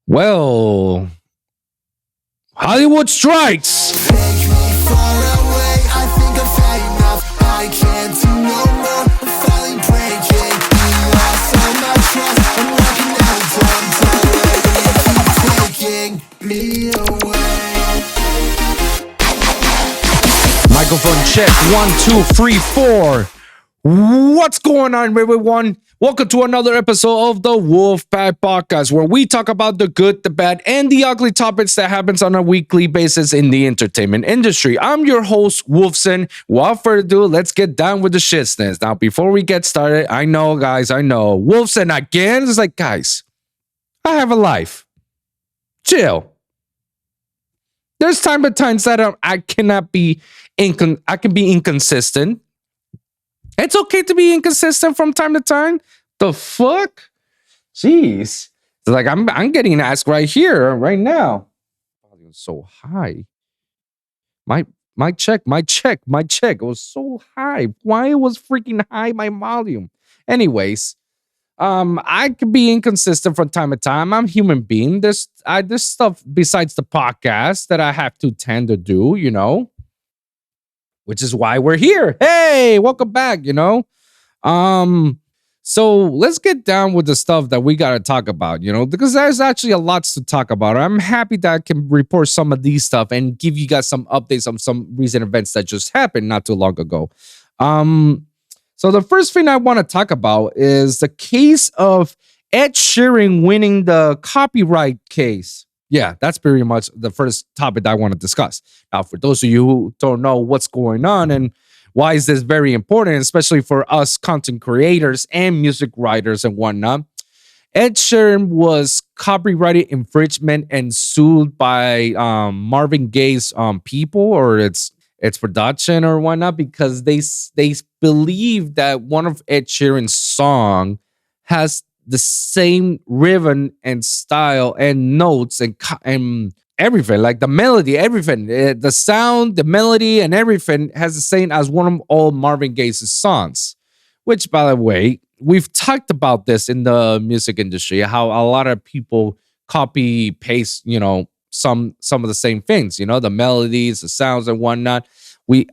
Well, Hollywood strikes. Take me far away, I think I've had enough. I can't do no more, I'm finally breaking. You lost all my trust, I'm walking out of time. Don't let me keep taking me away. Microphone check. 1, 2, 3, 4. What's going on, everyone? Welcome to another episode of the WOLVPVCK Podcast, where we talk about the good, the bad, and the ugly topics that happens on a weekly basis in the entertainment industry. I'm your host, Wolfson. Without further ado, let's get down with the shitness. Now, before we get started, I know, guys, Wolfson again. It's like, guys, I have a life. Chill. There's time to times that I cannot be I can be inconsistent. It's okay to be inconsistent from time to time. The fuck? Jeez. It's like I'm getting asked right here, right now. Oh, it was so high. My check. It was so high. Why it was freaking high, my volume? Anyways, I could be inconsistent from time to time. I'm a human being. There's stuff besides the podcast that I have to tend to do, which is why we're here. Hey, welcome back, So let's get down with the stuff that we got to talk about, because there's actually a lot to talk about. I'm happy that I can report some of these stuff and give you guys some updates on some recent events that just happened not too long ago. So the first thing I want to talk about is the case of Ed Sheeran winning the copyright case. Yeah, that's pretty much the first topic I want to discuss. Now, for those of you who don't know what's going on and why is this very important, especially for us content creators and music writers and whatnot, Ed Sheeran was copyrighted infringement and sued by Marvin Gaye's people or its production or whatnot because they believe that one of Ed Sheeran's song has the same rhythm and style and notes and everything, like the melody, everything, the sound, the melody, and everything has the same as one of all Marvin Gaye's songs. Which, by the way, we've talked about this in the music industry, how a lot of people copy paste, some of the same things, the melodies, the sounds, and whatnot.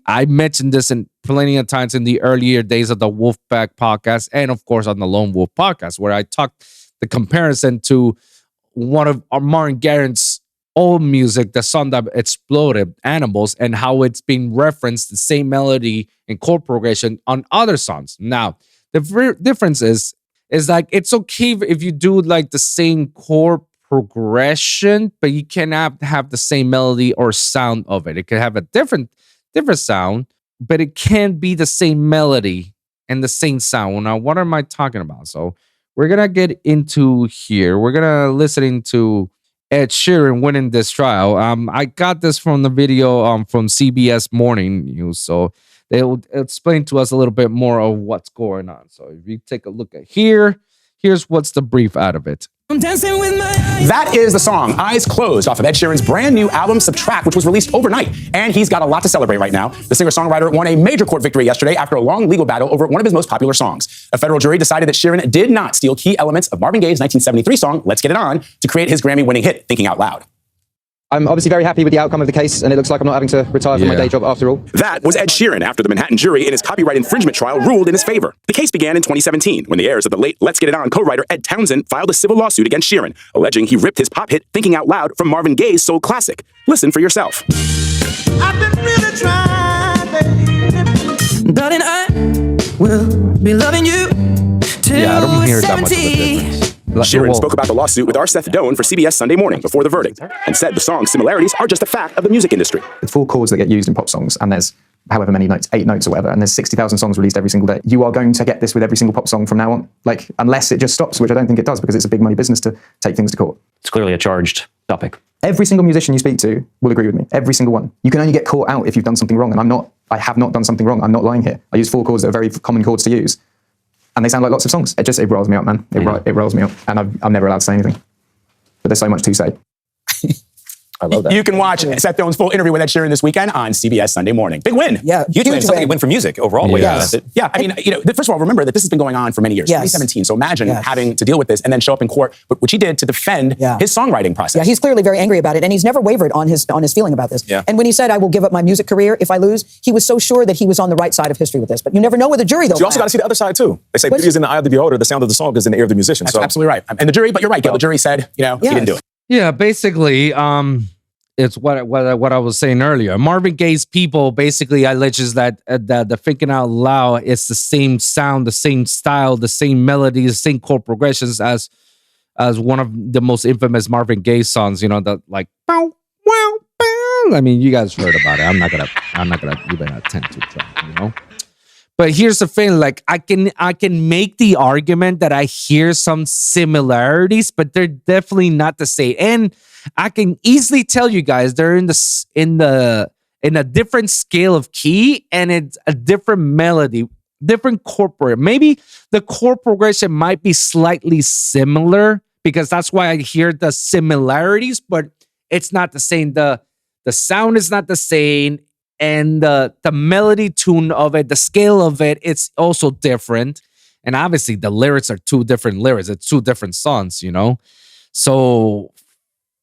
I mentioned this in plenty of times in the earlier days of the WOLVPVCK podcast and, of course, on the Lone Wolf podcast, where I talked the comparison to one of Martin Garrix's old music, the song that exploded, Animals, and how it's been referenced, the same melody and chord progression on other songs. Now, the difference is like it's okay if you do like the same chord progression, but you cannot have the same melody or sound of it. It can have a different sound, but it can't be the same melody and the same sound. Now, what am I talking about? So we're going to get into here. We're going to listen to Ed Sheeran winning this trial. I got this from the video from CBS Morning News. So they'll explain to us a little bit more of what's going on. So if you take a look at here's what's the brief out of it. I'm dancing with my eyes. That is the song Eyes Closed off of Ed Sheeran's brand new album Subtract, which was released overnight. And he's got a lot to celebrate right now. The singer-songwriter won a major court victory yesterday after a long legal battle over one of his most popular songs. A federal jury decided that Sheeran did not steal key elements of Marvin Gaye's 1973 song, Let's Get It On, to create his Grammy-winning hit, Thinking Out Loud. I'm obviously very happy with the outcome of the case, and it looks like I'm not having to retire from my day job after all. That was Ed Sheeran after the Manhattan jury in his copyright infringement trial ruled in his favor. The case began in 2017 when the heirs of the late Let's Get It On co-writer Ed Townsend filed a civil lawsuit against Sheeran, alleging he ripped his pop hit Thinking Out Loud from Marvin Gaye's soul classic. Listen for yourself. I've been really trying, baby. Darling, I will be loving you till Yeah, I don't hear that 70. much of a difference. Sheeran spoke about the lawsuit with our Seth Doan for CBS Sunday Morning before the verdict and said the song's similarities are just a fact of the music industry. There's 4 chords that get used in pop songs, and there's however many notes, 8 notes or whatever, and there's 60,000 songs released every single day. You are going to get this with every single pop song from now on, like, unless it just stops, which I don't think it does, because it's a big money business to take things to court. It's clearly a charged topic. Every single musician you speak to will agree with me. Every single one. You can only get caught out if you've done something wrong, and I have not done something wrong. I'm not lying here. I use 4 chords that are very common chords to use. And they sound like lots of songs. It rolls me up, man. It rolls me up. And I'm never allowed to say anything. But there's so much to say. I love that. You can watch Seth Jones' full interview with Ed Sheeran this weekend on CBS Sunday morning. Big win. Yeah, Huge win. Somebody win for music overall. Yes. Yeah, I mean, first of all, remember that this has been going on for many years, 2017. So imagine having to deal with this and then show up in court, which he did to defend his songwriting process. Yeah, he's clearly very angry about it, and he's never wavered on his feeling about this. Yeah. And when he said, "I will give up my music career if I lose," he was so sure that he was on the right side of history with this. But you never know with a jury, though. You also got to see the other side too. They say beauty is in the eye of the beholder. The sound of the song is in the ear of the musician. That's absolutely right. And the jury, but you're right, Gil. The jury said, he didn't do it. Yeah, basically, it's what I was saying earlier. Marvin Gaye's people basically alleges that the Thinking Out Loud is the same sound, the same style, the same melodies, the same chord progressions as one of the most infamous Marvin Gaye songs. That like bow wow bow. I mean, you guys heard about it. I'm not gonna even attempt to try. But here's the thing: like I can make the argument that I hear some similarities, but they're definitely not the same. And I can easily tell you guys they're in a different scale of key, and it's a different melody, different chord. Maybe the chord progression might be slightly similar because that's why I hear the similarities, but it's not the same. The sound is not the same, and the melody tune of it, the scale of it, it's also different. And obviously, the lyrics are two different lyrics. It's two different songs, So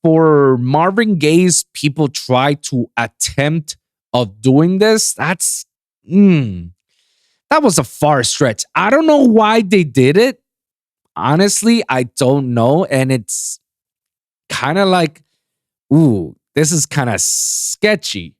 for Marvin Gaye's people try to attempt of doing this, that was a far stretch. I don't know why they did it. Honestly, I don't know. And it's kind of like, this is kind of sketchy.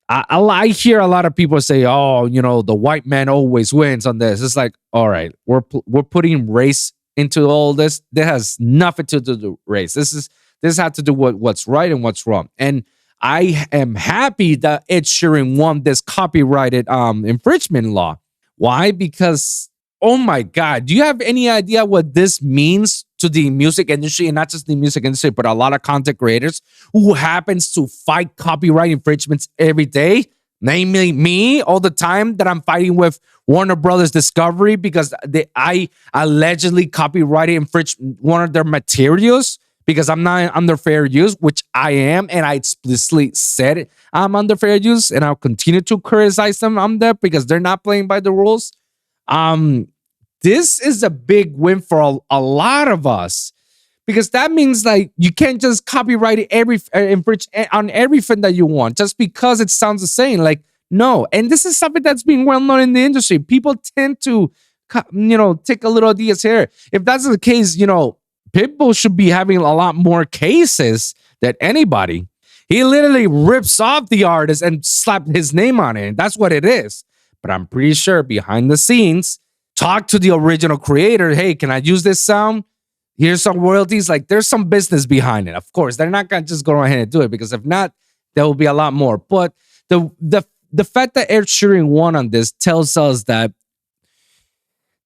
I hear a lot of people say, the white man always wins on this. It's like, all right, we're putting race into all this. That has nothing to do with race. This has to do with what's right and what's wrong. And I am happy that Ed Sheeran won this copyrighted infringement law. Why? Because, oh my God, do you have any idea what this means to the music industry? And not just the music industry, but a lot of content creators who happens to fight copyright infringements every day. Namely me, all the time that I'm fighting with Warner Brothers Discovery because I allegedly copyrighted infringed one of their materials because I'm not under fair use, which I am, and I explicitly said I'm under fair use, and I'll continue to criticize them on that because they're not playing by the rules. This is a big win for a lot of us because that means like you can't just copyright infringe on everything that you want just because it sounds the same. Like, no. And this is something that's been well known in the industry. People tend to, take a little ideas here. If that's the case, Pitbull should be having a lot more cases than anybody. He literally rips off the artist and slapped his name on it. That's what it is. But I'm pretty sure behind the scenes, talk to the original creator. Hey, can I use this sound? Here's some royalties. Like there's some business behind it. Of course, they're not gonna just go ahead and do it because if not, there will be a lot more. But the fact that Ed Sheeran won on this tells us that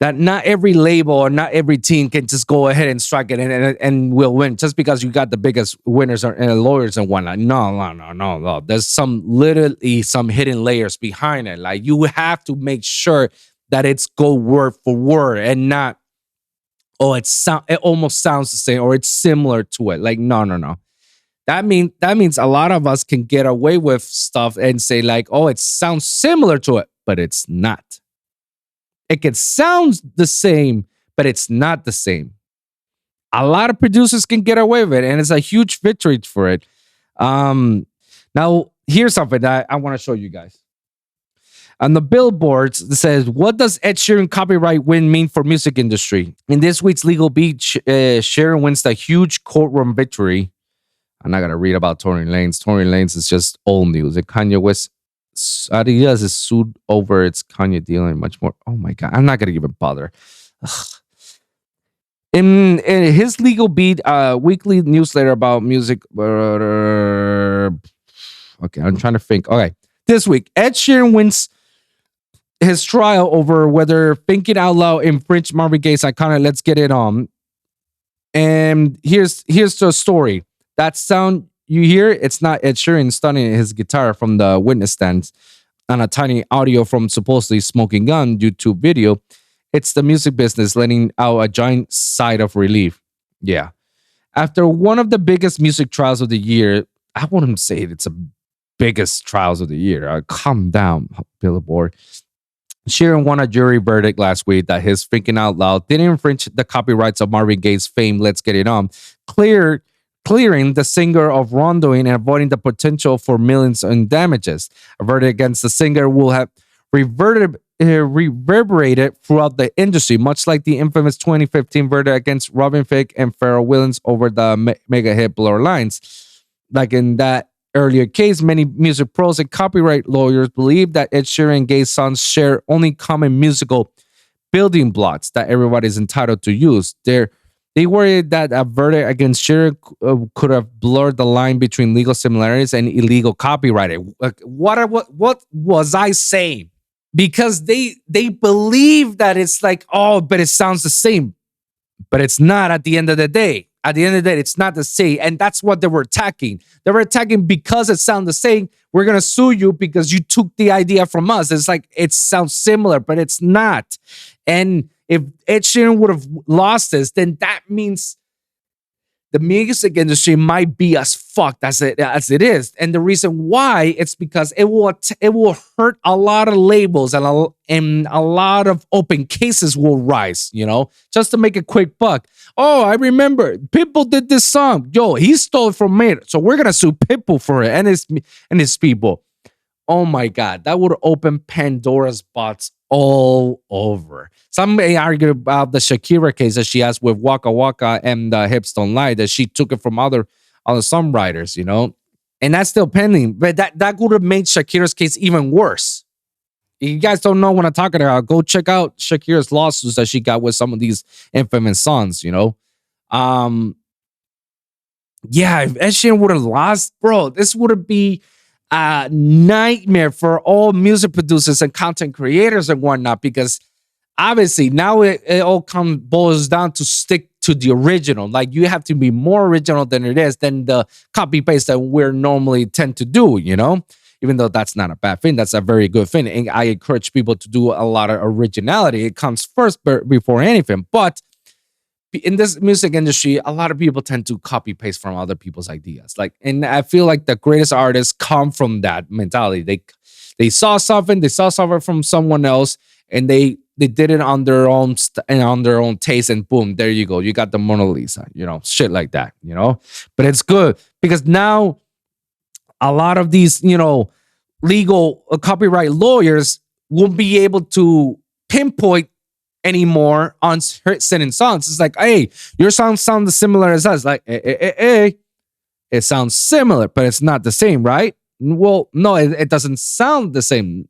not every label or not every team can just go ahead and strike it and will win just because you got the biggest winners and lawyers and whatnot. No. There's literally some hidden layers behind it. Like you have to make sure that it's go word for word and not, it almost sounds the same or it's similar to it. Like, no. That means a lot of us can get away with stuff and say like, it sounds similar to it, but it's not. It can sound the same, but it's not the same. A lot of producers can get away with it, and it's a huge victory for it. Now, here's something that I want to show you guys. On the billboards, it says, what does Ed Sheeran copyright win mean for music industry? In this week's legal beat, Sheeran wins the huge courtroom victory. I'm not going to read about Tory Lanez. Tory Lanez is just old news. And Kanye West Adidas is sued over its Kanye deal and much more. Oh my God. I'm not going to even bother. Ugh. In his legal beat, weekly newsletter about music. Okay, I'm trying to think. Okay. This week, Ed Sheeran wins his trial over whether Thinking Out Loud infringed Marvin Gaye's iconic Let's Get It On. And here's the story. That sound you hear, it's not Ed Sheeran stunning his guitar from the witness stand on a tiny audio from supposedly Smoking Gun YouTube video. It's the music business letting out a giant sigh of relief. Yeah. After one of the biggest music trials of the year, I wouldn't say it's a biggest trials of the year. Calm down, Billboard. Sheeran won a jury verdict last week that his Thinking Out Loud didn't infringe the copyrights of Marvin Gaye's fame Let's Get It On, clearing the singer of wrongdoing and avoiding the potential for millions in damages. A verdict against the singer will have reverberated throughout the industry, much like the infamous 2015 verdict against Robin Thicke and Pharrell Williams over the mega hit Blur Lines. Like in that earlier case, many music pros and copyright lawyers believe that Ed Sheeran and Gaye's songs share only common musical building blocks that everybody is entitled to use. They worried that a verdict against Sheeran could have blurred the line between legal similarities and illegal copyrighting. What was I saying? Because they believe that it's like, oh, but it sounds the same. But it's not at the end of the day. At the end of the day, it's not the same. And that's what they were attacking. They were attacking because it sounds the same. We're going to sue you because you took the idea from us. It's like, it sounds similar, but it's not. And if Ed Sheeran would have lost this, then that means the music industry might be as fucked as it is. And the reason why, it's because it will hurt a lot of labels and a lot of open cases will rise, just to make a quick buck. Oh, I remember Pitbull did this song. Yo, he stole it from me. So we're going to sue Pitbull for it and his people. Oh my God, that would open Pandora's box all over. Some may argue about the Shakira case that she has with Waka Waka and Hips Don't Lie, that she took it from other songwriters, and that's still pending. But that would have made Shakira's case even worse. If you guys don't know what I'm talking about, go check out Shakira's lawsuits that she got with some of these infamous songs, Yeah, if Ed Sheeran would have lost, bro, this would be a nightmare for all music producers and content creators and whatnot, because obviously now it all boils down to stick to the original. Like, you have to be more original than the copy paste that we're normally tend to do, even though that's not a bad thing. That's a very good thing. And I encourage people to do a lot of originality. It comes first before anything. But in this music industry, a lot of people tend to copy paste from other people's ideas. And I feel like the greatest artists come from that mentality. They saw something from someone else, and they did it on their own on their own taste, and boom, there you go. You got the Mona Lisa, shit like that, But it's good because now a lot of these, legal copyright lawyers won't be able to pinpoint anymore on certain songs. It's like, hey, your songs sound similar as us. Like, hey, it sounds similar, but it's not the same, right? Well, no, it doesn't sound the same.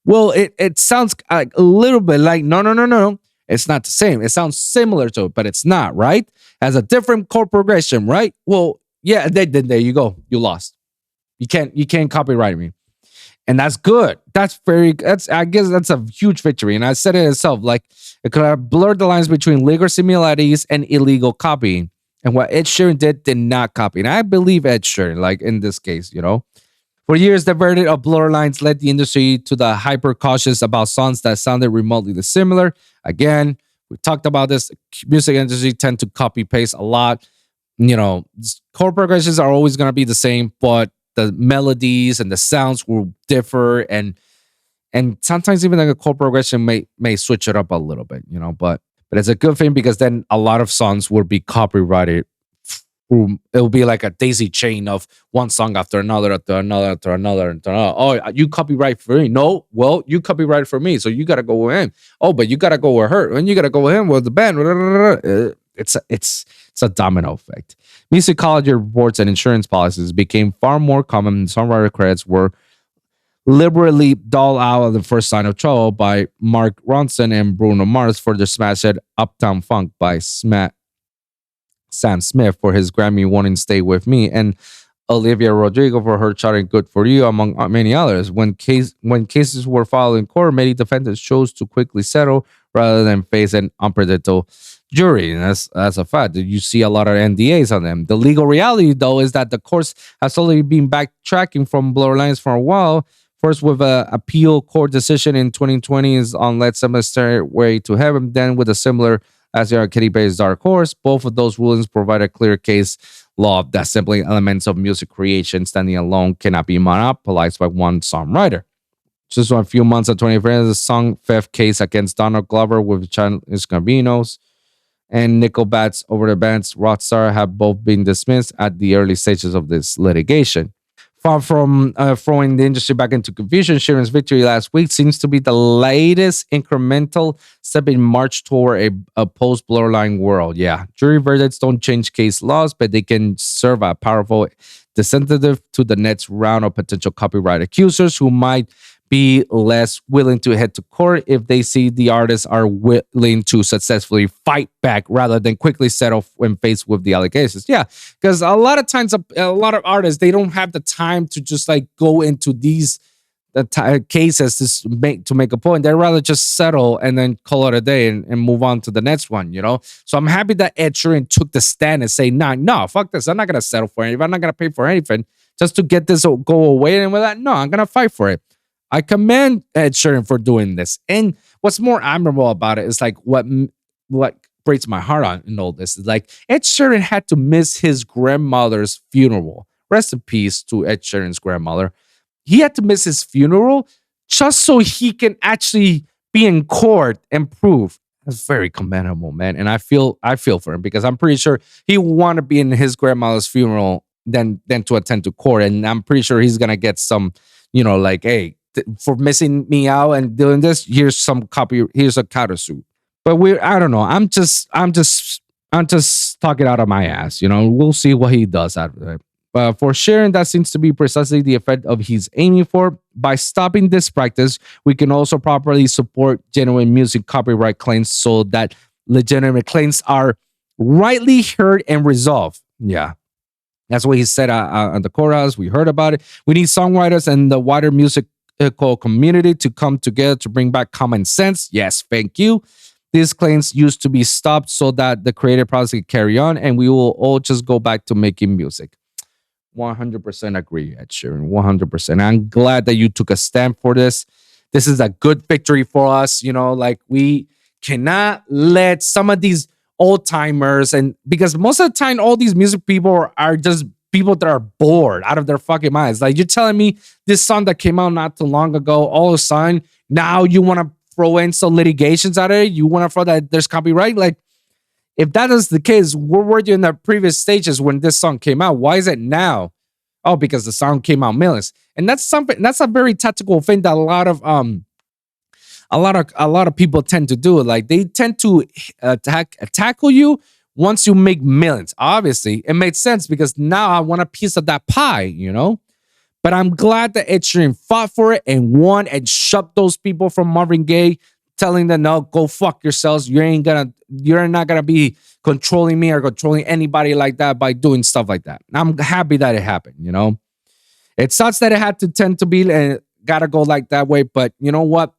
Well, it sounds a little bit like, no. It's not the same. It sounds similar to it, but it's not, right? Has a different chord progression, right? Well, yeah, there you go. You lost. You can't copyright me. And that's good. I guess that's a huge victory. And I said it itself, like, it could have blurred the lines between legal similarities and illegal copying. And what Ed Sheeran did not copy. And I believe Ed Sheeran, like in this case, For years, the verdict of Blur Lines led the industry to the hyper cautious about songs that sounded remotely similar. Again, we talked about this. Music industry tend to copy paste a lot. Chord progressions are always going to be the same, but the melodies and the sounds will differ, and sometimes even like a chord progression may switch it up a little bit, but it's a good thing, because then a lot of songs will be copyrighted. It'll be like a daisy chain of one song after another, after another, after another, after another. Oh, you copyright for me? No, well, you copyright for me, so you gotta go with him. Oh, but you gotta go with her, and you gotta go with him with the band. It's a domino effect. Musicology reports and insurance policies became far more common, and songwriter credits were liberally doled out of the first sign of trouble by Mark Ronson and Bruno Mars for their smash hit Uptown Funk by Sam Smith for his Grammy-winning Stay With Me, and Olivia Rodrigo for her charting Good For You, among many others. When cases were filed in court, many defendants chose to quickly settle rather than face an unpredictable jury. And that's a fact. You see a lot of NDAs on them. The legal reality, though, is that the courts has only been backtracking from Blur Lines for a while. First with an appeal court decision in 2020 on Let Some Stairway to Heaven, then with a similar as are Katy Perry's Dark Horse. Both of those rulings provide a clear case law that simply elements of music creation standing alone cannot be monopolized by one songwriter. Just a few months of 2020, the song theft case against Donald Glover with Childish Gambino's and Nickelback's Over the Band's Rockstar have both been dismissed at the early stages of this litigation. Far from throwing the industry back into confusion, Sheeran's victory last week seems to be the latest incremental step in march toward a post-blurline world. Yeah, jury verdicts don't change case laws, but they can serve a powerful disincentive to the next round of potential copyright accusers who might be less willing to head to court if they see the artists are willing to successfully fight back rather than quickly settle when faced with the allegations. Yeah, because a lot of times, a lot of artists, they don't have the time to just like go into these cases to make a point. They'd rather just settle and then call it a day and move on to the next one, you know? So I'm happy that Ed Sheeran took the stand and say, no, fuck this. I'm not going to settle for anything. I'm not going to pay for anything just to get this go away. And with that, no, I'm going to fight for it. I commend Ed Sheeran for doing this. And what's more admirable about it is like what breaks my heart on in all this is like Ed Sheeran had to miss his grandmother's funeral. Rest in peace to Ed Sheeran's grandmother. He had to miss his funeral just so he can actually be in court and prove. That's very commendable, man. And I feel for him because I'm pretty sure he would want to be in his grandmother's funeral than to attend to court. And I'm pretty sure he's gonna get some, you know, like, hey, for missing me out and doing this, here's a countersuit. But I don't know. I'm just talking out of my ass. You know, we'll see what he does after that. But for Sheeran, that seems to be precisely the effect of he's aiming for. By stopping this practice, we can also properly support genuine music copyright claims so that legitimate claims are rightly heard and resolved. Yeah. That's what he said on the chorus. We heard about it. We need songwriters and the wider music community to come together to bring back common sense. Yes, thank you. These claims used to be stopped so that the creative process can carry on and we will all just go back to making music. 100% agree, Ed Sheeran. 100%. I'm glad that you took a stand for this. This is a good victory for us. You know, like we cannot let some of these old timers, and because most of the time, all these music people are just people that are bored out of their fucking minds. Like you're telling me this song that came out not too long ago, all of a sudden, now you want to throw in some litigations out of it? You want to throw that there's copyright? Like, if that is the case, where were you in the previous stages when this song came out? Why is it now? Oh, because the song came out millions. And that's a very tactical thing that a lot of people tend to do. Like they tend to tackle you once you make millions. Obviously, it makes sense because now I want a piece of that pie, you know? But I'm glad that Ed Sheeran fought for it and won and shoved those people from Marvin Gaye, telling them, no, go fuck yourselves. You're not gonna be controlling me or controlling anybody like that by doing stuff like that. I'm happy that it happened, you know? It sucks that it had to tend to be gotta go like that way, but you know what?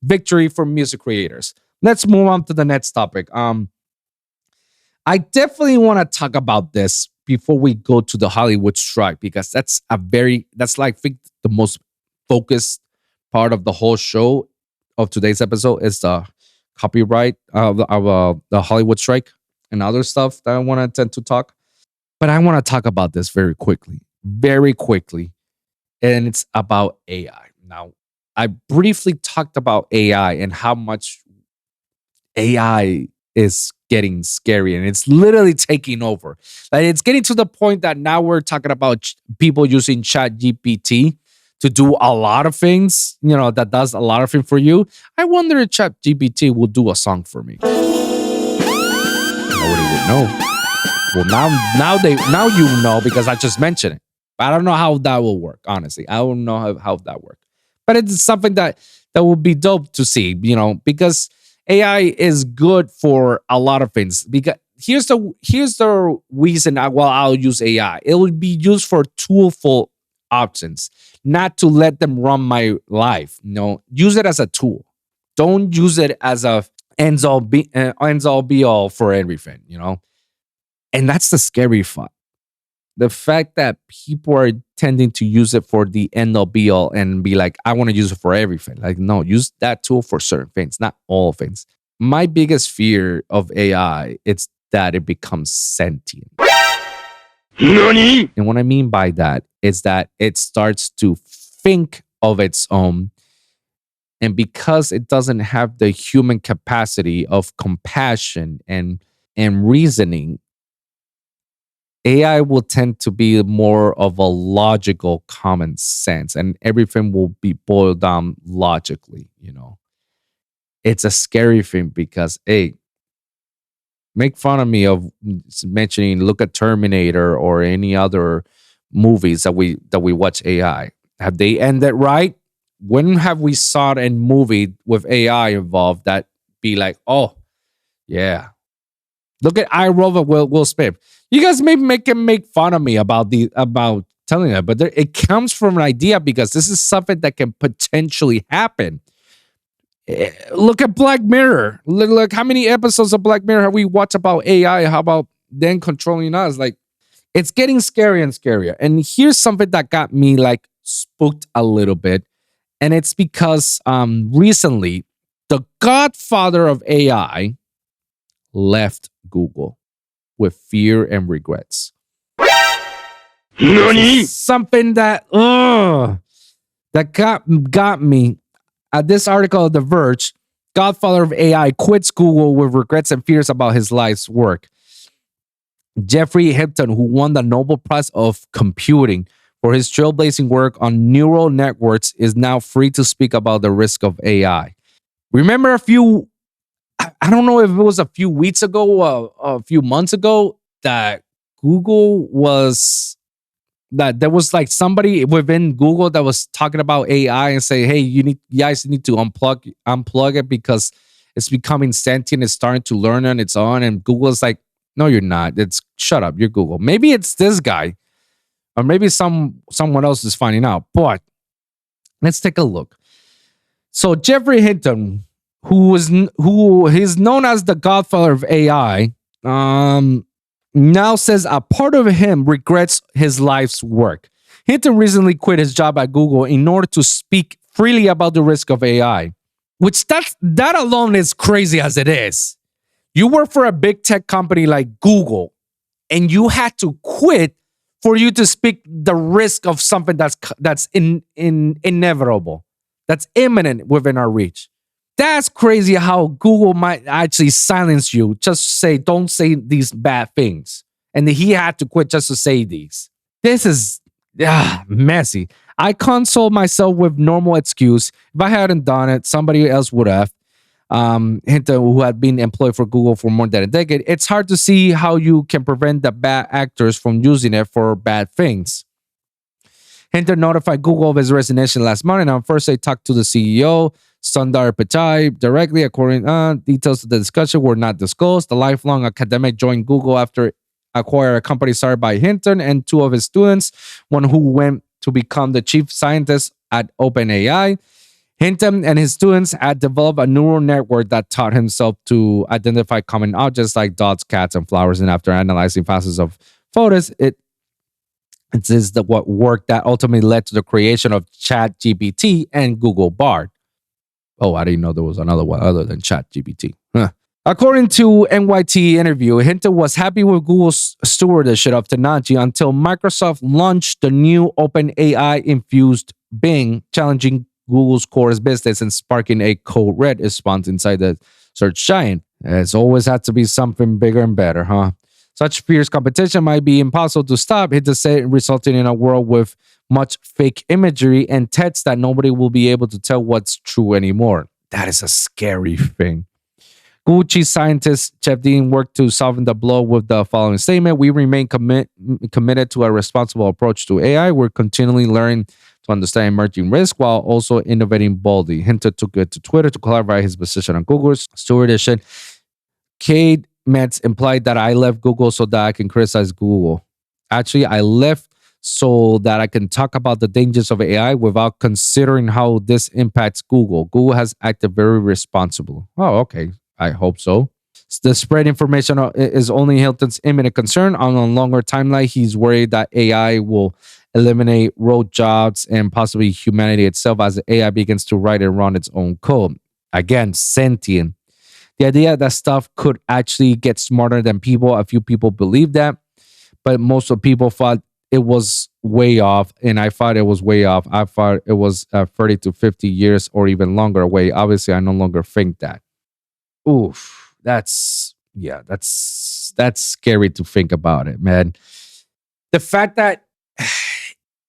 Victory for music creators. Let's move on to the next topic. I definitely want to talk about this before we go to the Hollywood strike because that's like I think the most focused part of the whole show of today's episode is the copyright of the Hollywood strike and other stuff that I want to tend to talk. But I want to talk about this very quickly, and it's about AI. Now, I briefly talked about AI and how much AI is getting scary and it's literally taking over. Like it's getting to the point that now we're talking about people using ChatGPT to do a lot of things, you know, that does a lot of things for you. I wonder if ChatGPT will do a song for me. Nobody would know. Well, now you know because I just mentioned it. But I don't know how that will work, honestly. I don't know how that works. But it's something that would be dope to see, you know, because AI is good for a lot of things. Because here's the reason I'll use AI. It will be used for toolful options, not to let them run my life. You know, use it as a tool. Don't use it as a ends all be all for everything, you know? And that's the scary thought. The fact that people are tending to use it for the end all be all and be like, I want to use it for everything. Like, no, use that tool for certain things, not all things. my biggest fear of AI is that it becomes sentient. And what I mean by that is that it starts to think of its own. And because it doesn't have the human capacity of compassion and reasoning, AI will tend to be more of a logical common sense, and everything will be boiled down logically, It's a scary thing because, hey, make fun of me of mentioning, look at Terminator or any other movies that we watch AI. Have they ended right? When have we saw a movie with AI involved that be like, oh, yeah. Look at iRobot Will Smith. You guys maybe make fun of me about telling that, but it comes from an idea because this is something that can potentially happen. Look at Black Mirror. Look how many episodes of Black Mirror have we watched about AI? How about then controlling us? Like, it's getting scarier and scarier. And here's something that got me like spooked a little bit. And it's because recently, the Godfather of AI left Google with fear and regrets. Something that got me. At this article of The Verge, Godfather of AI quits Google with regrets and fears about his life's work. Jeffrey Hinton, who won the Nobel Prize of Computing for his trailblazing work on neural networks, is now free to speak about the risk of AI. Remember I don't know if it was a few weeks ago, a few months ago, that there was like somebody within Google that was talking about AI and say, hey, you guys need to unplug it because it's becoming sentient. It's starting to learn on its own. And Google's like, no, you're not. Shut up. You're Google. Maybe it's this guy, or maybe someone else is finding out. But let's take a look. So Jeffrey Hinton, who is known as the Godfather of AI, now says a part of him regrets his life's work. Hinton recently quit his job at Google in order to speak freely about the risk of AI, which that alone is crazy as it is. You work for a big tech company like Google, and you had to quit for you to speak the risk of something that's inevitable, that's imminent within our reach. That's crazy how Google might actually silence you just to say, don't say these bad things. And he had to quit just to say these. This is messy. I console myself with normal excuse. If I hadn't done it, somebody else would have. Hinton, who had been employed for Google for more than a decade, it's hard to see how you can prevent the bad actors from using it for bad things. Hinton notified Google of his resignation last month, and on Thursday talked to the CEO, Sundar Pichai, directly. According details of the discussion were not disclosed. The lifelong academic joined Google after acquiring a company started by Hinton and two of his students, one who went to become the chief scientist at OpenAI. Hinton and his students had developed a neural network that taught himself to identify common objects like dogs, cats, and flowers. And after analyzing thousands of photos, it is what work that ultimately led to the creation of ChatGPT and Google Bard. Oh, I didn't know there was another one other than ChatGPT. Huh. According to NYT interview, Hinton was happy with Google's stewardship of technology until Microsoft launched the new OpenAI-infused Bing, challenging Google's core business and sparking a code red response inside the search giant. It's always had to be something bigger and better, huh? Such fierce competition might be impossible to stop, Hinton said, resulting in a world with much fake imagery and text that nobody will be able to tell what's true anymore. That is a scary thing. Google chief scientist Jeff Dean worked to solving the blow with the following statement: "We remain committed to a responsible approach to AI. We're continually learning to understand emerging risk while also innovating boldly." Hinton took it to Twitter to clarify his position on Google's stewardship. Cade Metz implied that I left Google so that I can criticize Google. Actually, I left so that I can talk about the dangers of AI without considering how this impacts Google. Google has acted very responsible. Oh, okay. I hope so. The spread information is only Hilton's imminent concern. On a longer timeline, he's worried that AI will eliminate road jobs and possibly humanity itself as AI begins to write and run its own code. Again, sentient. the idea that stuff could actually get smarter than people. A few people believe that, but most of the people thought it was way off, and I thought it was way off. I thought it was 30 to 50 years or even longer away. Obviously, I no longer think that. Oof, that's scary to think about it, man. The fact that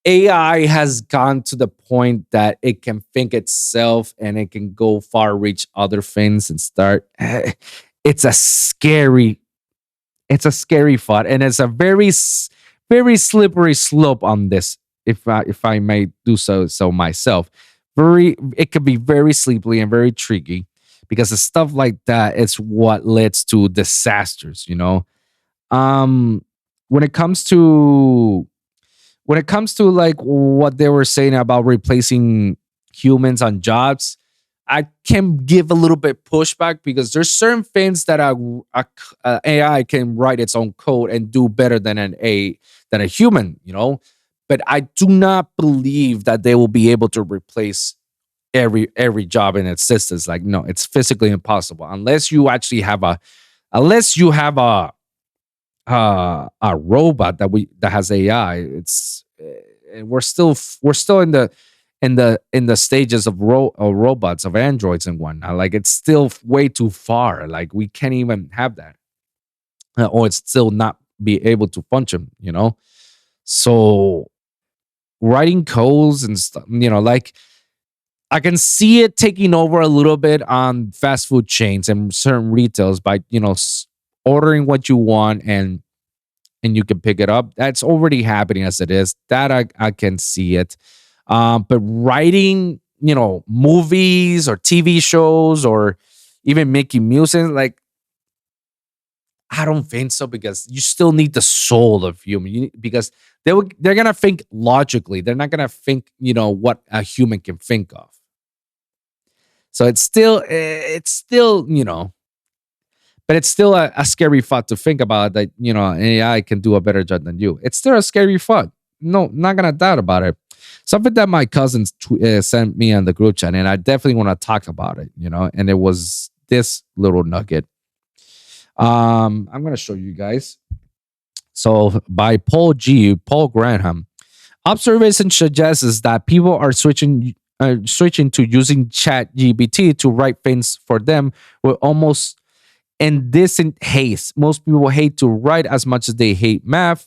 AI has gone to the point that it can think itself and it can go far reach other things and start. It's a scary thought, and it's a very very slippery slope on this. If I may do so myself, it could be very sleepy and very tricky, because the stuff like that is what leads to disasters. When it comes to like what they were saying about replacing humans on jobs, I can give a little bit pushback, because there's certain things that AI can write its own code and do better than a human, But I do not believe that they will be able to replace every job in existence. Like, no, it's physically impossible unless you actually have a robot that has AI. It's we're still in the stages of robots, of androids and whatnot. Like, it's still way too far. Like, we can't even have that, or it's still not be able to function. So writing codes and stuff, like, I can see it taking over a little bit on fast food chains and certain retails by ordering what you want and you can pick it up. That's already happening as it is. That I can see it. But writing, movies or TV shows or even making music, like, I don't think so, because you still need the soul of human. Because they're gonna think logically. They're not gonna think, what a human can think of. So it's still, but it's still a scary thought to think about, that, AI can do a better job than you. It's still a scary thought. No, not gonna doubt about it. Something that my cousins sent me on the group chat, and I definitely want to talk about it, and it was this little nugget. I'm gonna show you guys. So, by Paul Graham, observation suggests that people are switching to using ChatGPT to write things for them with almost indecent haste. Most people hate to write as much as they hate math,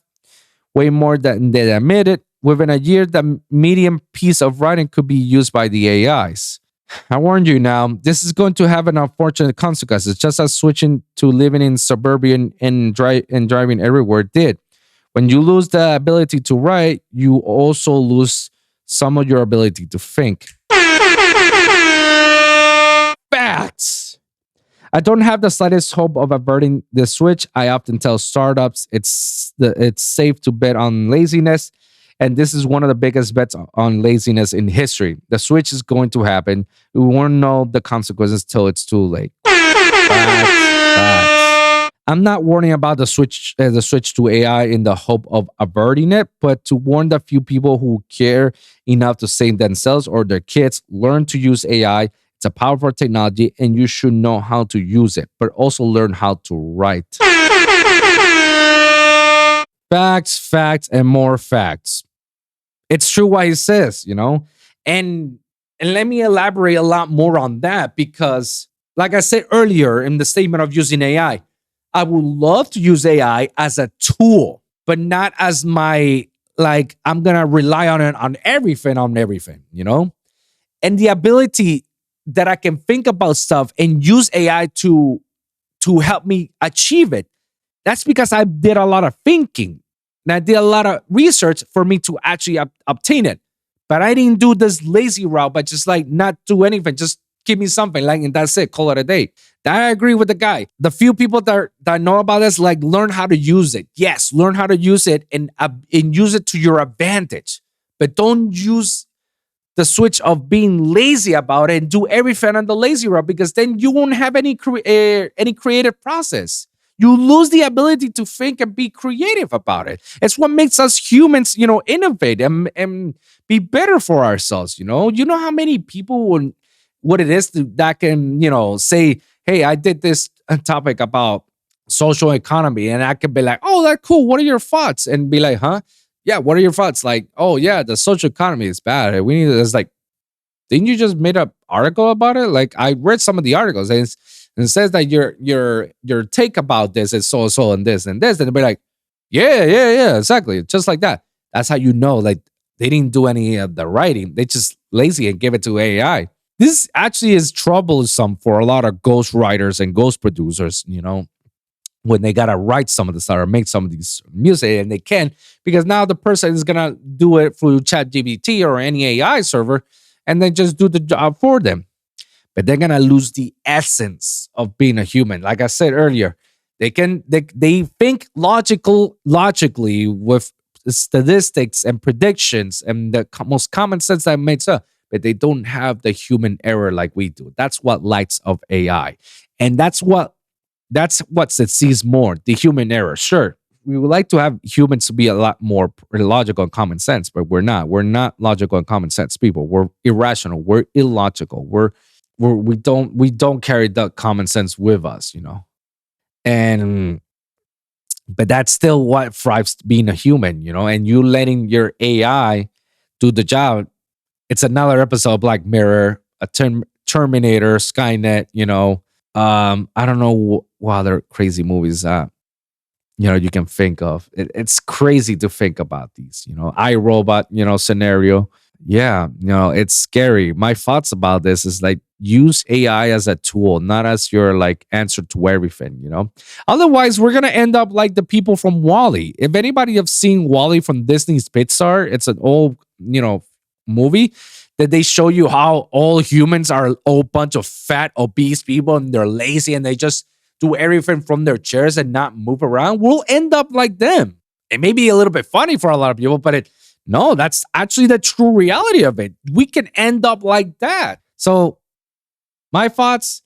way more than they admit it. Within a year, the medium piece of writing could be used by the AIs. I warned you now, this is going to have an unfortunate consequences, just as switching to living in suburban and driving everywhere did. When you lose the ability to write, you also lose some of your ability to think. Facts. I don't have the slightest hope of averting this switch. I often tell startups it's safe to bet on laziness, and this is one of the biggest bets on laziness in history. The switch is going to happen. We won't know the consequences till it's too late. Facts. I'm not warning about the switch to AI in the hope of averting it, but to warn the few people who care enough to save themselves or their kids. Learn to use AI. It's a powerful technology, and you should know how to use it, but also learn how to write. Facts, and more facts. It's true what he says, and let me elaborate a lot more on that, because, like I said earlier in the statement of using AI, I would love to use AI as a tool, but not as my, like, I'm going to rely on it on everything, And the ability that I can think about stuff and use AI to help me achieve it. That's because I did a lot of thinking and I did a lot of research for me to actually obtain it. But I didn't do this lazy route, but just like not do anything, just give me something, like, and that's it, call it a day. That I agree with the guy. The few people that know about this, like, learn how to use it. Yes, learn how to use it and use it to your advantage. But don't use the switch of being lazy about it and do everything on the lazy route, because then you won't have any creative process. You lose the ability to think and be creative about it. It's what makes us humans, innovate and be better for ourselves. You know how many people what it is that can, say, hey, I did this topic about social economy, and I could be like, oh, that's cool. What are your thoughts? And be like, huh? Yeah, what are your thoughts? Like, oh yeah, the social economy is bad. We need it's like, didn't you just made an article about it? Like, I read some of the articles, and it says that your take about this is so and this and this, and they'll be like, yeah, exactly, just like that. That's how you know, like, they didn't do any of the writing. They just lazy and give it to AI. This actually is troublesome for a lot of ghost writers and ghost producers, when they gotta write some of this or make some of these music, and they can, because now the person is gonna do it through ChatGPT or any AI server, and they just do the job for them. But they're gonna lose the essence of being a human. Like I said earlier, they think logically with statistics and predictions and the most common sense that makes up, but they don't have the human error like we do. That's what lights of AI, and that's what succeeds more, the human error. Sure, we would like to have humans to be a lot more logical and common sense, but we're not. We're not logical and common sense people. We're irrational. We're illogical. We don't carry that common sense with us, And but that's still what thrives being a human, and you letting your AI do the job. It's another episode of Black Mirror, a Terminator, Skynet, I don't know what other crazy movies you can think of. It's crazy to think about these, iRobot, scenario. Yeah, it's scary. My thoughts about this is like, use AI as a tool, not as your like answer to everything, Otherwise, we're gonna end up like the people from Wall-E. If anybody have seen Wall-E from Disney's Pixar, it's an old, movie that they show you how all humans are a whole bunch of fat, obese people, and they're lazy and they just do everything from their chairs and not move around. We'll end up like them. It may be a little bit funny for a lot of people, but no, that's actually the true reality of it. We can end up like that. So my thoughts,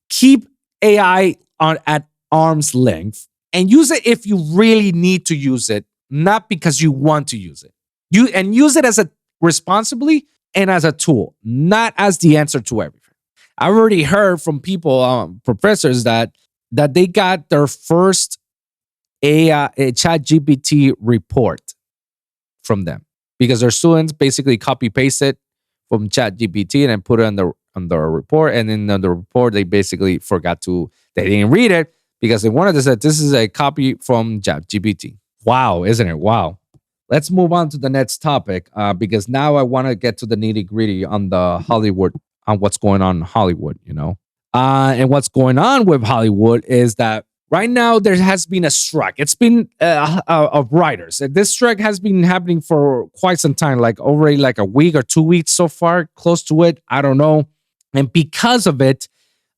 keep AI at arm's length and use it if you really need to use it, not because you want to use it. Use it as a responsibly and as a tool, not as the answer to everything. I've already heard from people, professors, that they got their first ChatGPT report from them because their students basically copy paste it from ChatGPT and then put it on the report. And then on the report, they basically they didn't read it because they wanted to say this is a copy from ChatGPT. Wow, isn't it? Wow. Let's move on to the next topic because now I want to get to the nitty gritty on the Hollywood, on what's going on in Hollywood, and what's going on with Hollywood is that right now there has been a strike. It's been of writers. This strike has been happening for quite some time, like already like a week or 2 weeks so far, close to it. I don't know. And because of it,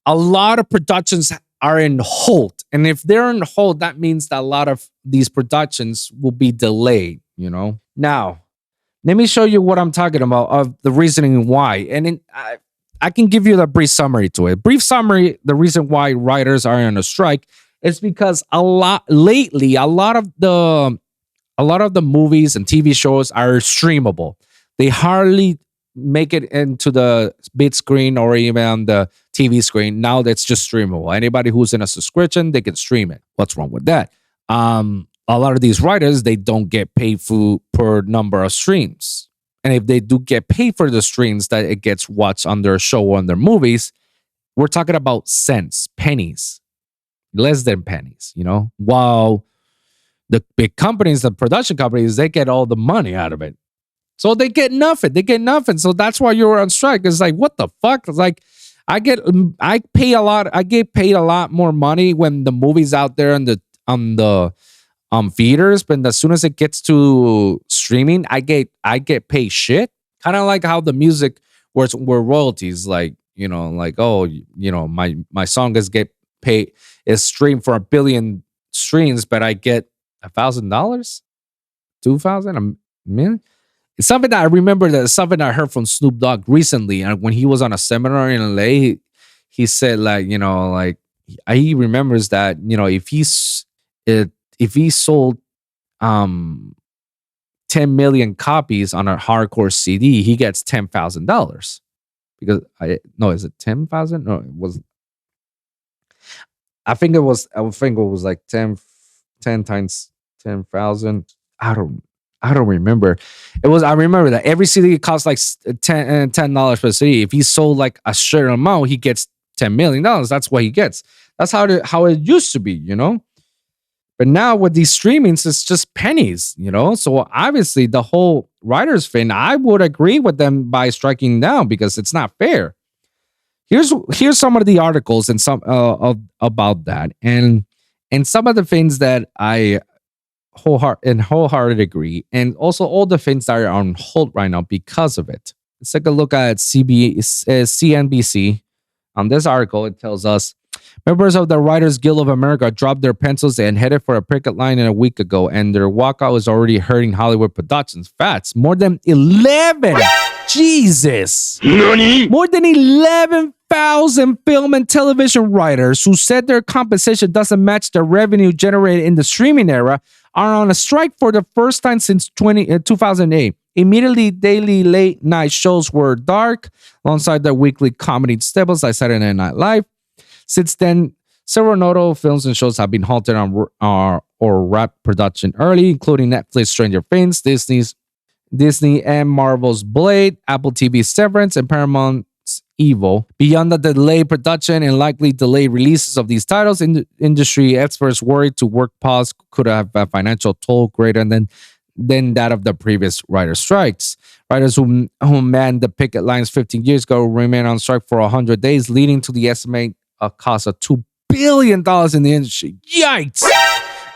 a lot of productions are in hold. And if they're in hold, that means that a lot of these productions will be delayed, Now, let me show you what I'm talking about of the reasoning why. And I can give you the brief summary to it. Brief summary, the reason why writers are on a strike is because a lot of the movies and TV shows are streamable. They hardly make it into the big screen or even on the TV screen. Now that's just streamable. Anybody who's in a subscription, they can stream it. What's wrong with that? A lot of these writers, they don't get paid per number of streams. And if they do get paid for the streams that it gets watched on their show or on their movies, we're talking about cents, pennies, less than pennies, While the big companies, the production companies, they get all the money out of it. So they get nothing. So that's why you're on strike. It's like, what the fuck? It's like, I get paid a lot more money when the movie's out there on the theaters, but as soon as it gets to streaming, I get paid shit. Kind of like how the music were royalties, like, my song is streamed for 1 billion streams, but I get $1,000, $2,000, $1 million. It's something that I remember. That's something I heard from Snoop Dogg recently, and when he was on a seminar in LA, he said he remembers that if he sold 10 million copies on a hardcore CD, he gets $10,000 because is it 10,000? No, it was I think it was like 10 times 10,000. I don't remember. I remember that every CD costs like $10 per CD. If he sold like a certain amount, he gets $10 million. That's what he gets. That's how it used to be, you know? But now with these streamings, it's just pennies, you know? So obviously the whole writers thing, I would agree with them by striking down because it's not fair. Here's some of the articles and some about that. And some of the things that I wholeheartedly agree, and also all the things that are on hold right now because of it. Let's take a look at CNBC. On this article, it tells us members of the Writers Guild of America dropped their pencils and headed for a picket line a week ago, and their walkout is already hurting Hollywood productions. Facts. More than 11. Jesus. Nani? More than 11,000 film and television writers who said their compensation doesn't match the revenue generated in the streaming era are on a strike for the first time since 2008. Immediately, daily late night shows were dark, alongside their weekly comedy staples like Saturday Night Live. Since then, several notable films and shows have been halted or wrapped production early, including Netflix Stranger Things, Disney and Marvel's Blade, Apple TV's Severance, and Paramount's Evil. Beyond the delayed production and likely delayed releases of these titles, industry experts worried to work pause could have a financial toll greater than that of the previous writer strikes. Writers who manned the picket lines 15 years ago remain on strike for 100 days, leading to the estimated cost of $2 billion in the industry. Yikes!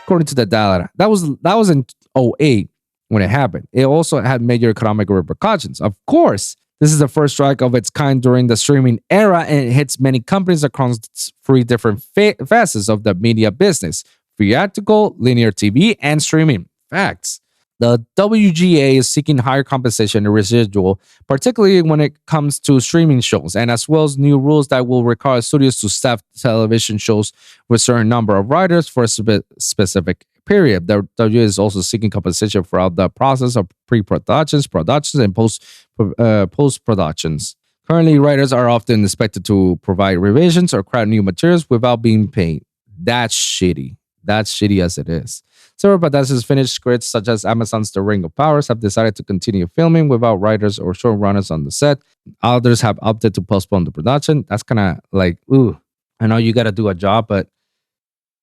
According to the data, that was in 2008 when it happened. It also had major economic repercussions. Of course, this is the first strike of its kind during the streaming era, and it hits many companies across 3 different facets of the media business: theatrical, linear TV, and streaming. Facts. The WGA is seeking higher compensation and residual, particularly when it comes to streaming shows, and as well as new rules that will require studios to staff television shows with a certain number of writers for a specific period. The WGA is also seeking compensation throughout the process of pre-productions, productions, and post-productions. Currently, writers are often expected to provide revisions or craft new materials without being paid. That's shitty. That's shitty as it is. Several productions finished scripts, such as Amazon's The Ring of Powers, have decided to continue filming without writers or showrunners on the set. Others have opted to postpone the production. That's kind of like, ooh, I know you got to do a job, but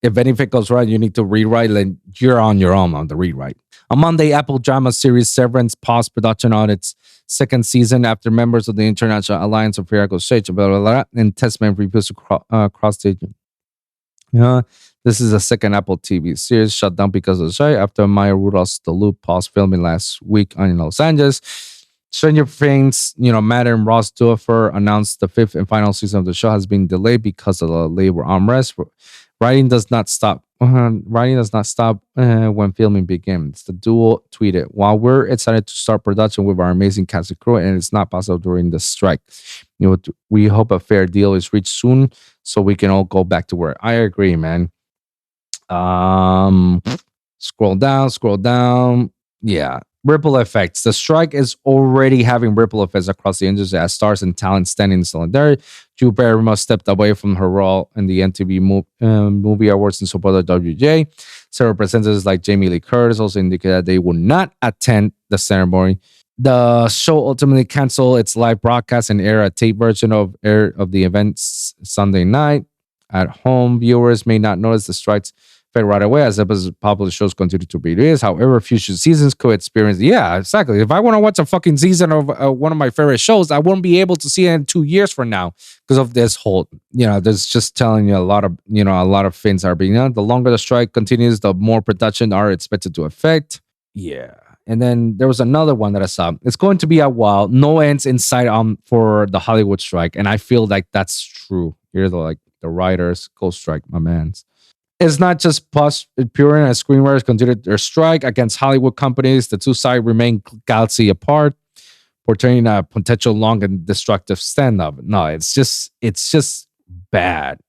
if anything goes right, you need to rewrite, then you're on your own on the rewrite. On Monday, Apple drama series Severance paused production on its second season after members of the International Alliance of Theatrical Stage and testament refused to cross the This is the second Apple TV series shut down because of the strike after Maya Rudolph's The Loop paused filming last week in Los Angeles. Stranger Things, Matt and Ross Dooffer announced the 5th and final season of the show has been delayed because of the labor unrest. Writing does not stop when filming begins. The duo tweeted, "While we're excited to start production with our amazing cast and crew, and it's not possible during the strike, we hope a fair deal is reached soon so we can all go back to work." I agree, man. Scroll down. Yeah. Ripple effects. The strike is already having ripple effects across the industry as stars and talent stand in solidarity. Drew Barrymore stepped away from her role in the MTV Movie Awards in support of WJ. Several presenters like Jamie Lee Curtis also indicated that they would not attend the ceremony. The show ultimately canceled its live broadcast and aired a tape version of the event Sunday night. At home, viewers may not notice the strikes right away as popular shows continue to be released. However, future seasons could experience. Yeah, exactly. If I want to watch a fucking season of one of my favorite shows, I won't be able to see it in 2 years from now because of this whole. There's just telling you a lot of things are being done. The longer the strike continues, the more production are expected to affect. Yeah. And then there was another one that I saw. It's going to be a while. No ends in sight for the Hollywood strike, and I feel like that's true. Here's the writers go strike, my mans. It's not just Purin and screenwriters continued their strike against Hollywood companies. The two sides remain galaxy apart, portraying a potential long and destructive standoff. No, it's just bad,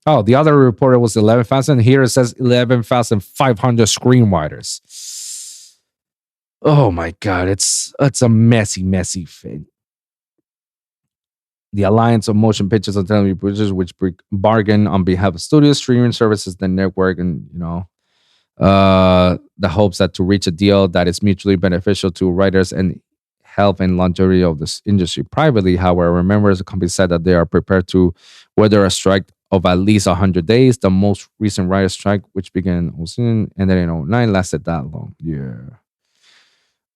Oh, the other reporter was 11,000. Here it says 11,500 screenwriters. Oh my God, it's a messy thing. The Alliance of Motion Pictures and Television Producers, which bargain on behalf of studios, streaming services, the network, and the hopes that to reach a deal that is mutually beneficial to writers and health and longevity of this industry. Privately, however, members of the company said that they are prepared to weather a strike of at least 100 days. The most recent writer's strike, which began in 2000 and then in 2009, lasted that long. Yeah.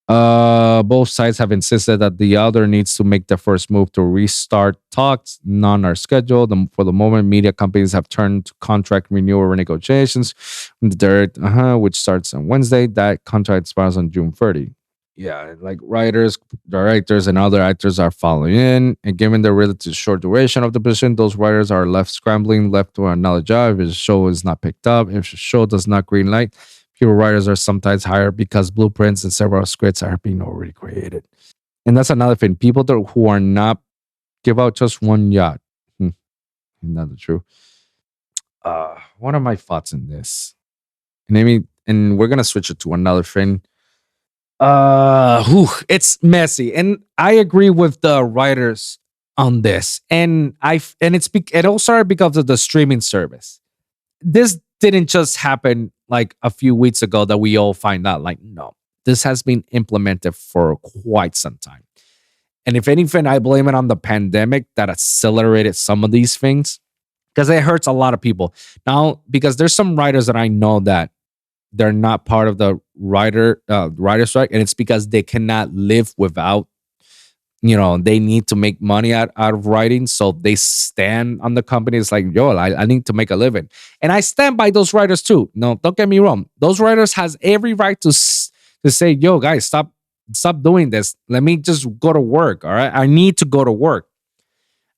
Both sides have insisted that the other needs to make the first move to restart talks. None are scheduled. For the moment, media companies have turned to contract renewal negotiations. Which starts on Wednesday. That contract expires on June 30. Yeah, like writers, directors, and other actors are following in. And given the relatively short duration of the position, those writers are left scrambling, left to another job if the show is not picked up. If the show does not green light, fewer writers are sometimes hired because blueprints and several scripts are being already created. And that's another thing. People who are not give out just one yacht. Not true. What are my thoughts on this? And we're gonna switch it to another thing. It's messy, and I agree with the writers on this. And it all started because of the streaming service. This didn't just happen like a few weeks ago that we all find out. Like, no, this has been implemented for quite some time. And if anything, I blame it on the pandemic that accelerated some of these things because it hurts a lot of people. Now, because there's some writers that I know that they're not part of the writer strike, and it's because they cannot live without, they need to make money out of writing. So they stand on the company. It's like, yo, I need to make a living. And I stand by those writers too. No, don't get me wrong. Those writers has every right to say, yo, guys, stop doing this. Let me just go to work. All right. I need to go to work.